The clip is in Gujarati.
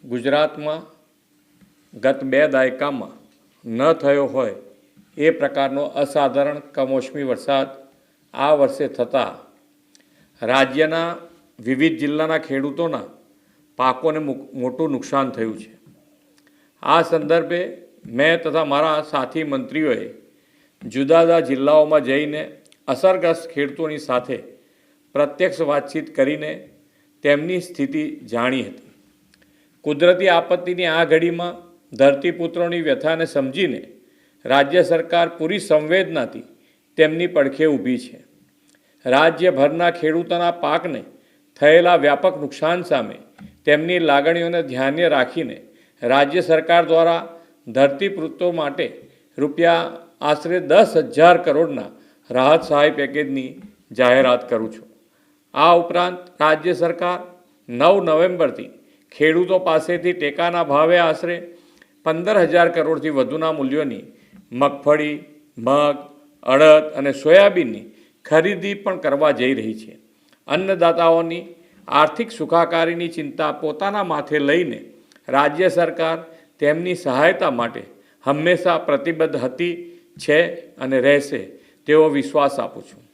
ગુજરાતમાં ગત 2 દાયકામાં ન થયો હોય એ પ્રકારનો અસાધારણ કમોસમી વરસાદ આ વર્ષે થતાં રાજ્યના વિવિધ જિલ્લાના ખેડૂતોના પાકોને મોટું નુકસાન થયું છે। આ સંદર્ભે મેં તથા મારા સાથી મંત્રીઓએ જુદા જુદા જિલ્લાઓમાં જઈને અસરગ્રસ્ત ખેડૂતોની સાથે પ્રત્યક્ષ વાતચીત કરીને તેમની સ્થિતિ જાણી હતી। કુદરતી આપત્તિની આ ઘડીમાં ધરતીપુત્રોની વ્યથાને સમજીને રાજ્ય સરકાર પૂરી સંવેદનાથી તેમની પડખે ઊભી છે। રાજ્યભરના ખેડૂતોના પાકને થયેલા વ્યાપક નુકસાન સામે તેમની લાગણીઓને ધ્યાને રાખીને રાજ્ય સરકાર દ્વારા ધરતીપુત્રો માટે આશરે 10,000 કરોડના રાહત સહાય પેકેજની જાહેરાત કરું છું। આ ઉપરાંત રાજ્ય સરકાર 9 નવેમ્બરથી ખેડૂતો પાસેથી ટેકાના ભાવે આશરે 15,000 કરોડથી વધુના મૂલ્યોની મગફળી, મગ, અડદ અને સોયાબીનની ખરીદી પણ કરવા જઈ રહી છે। અન્નદાતાઓની આર્થિક સુખાકારીની ચિંતા પોતાના માથે લઈને રાજ્ય સરકાર તેમની સહાયતા માટે હંમેશા પ્રતિબદ્ધ હતી, છે અને રહેશે તેવો વિશ્વાસ આપું છું।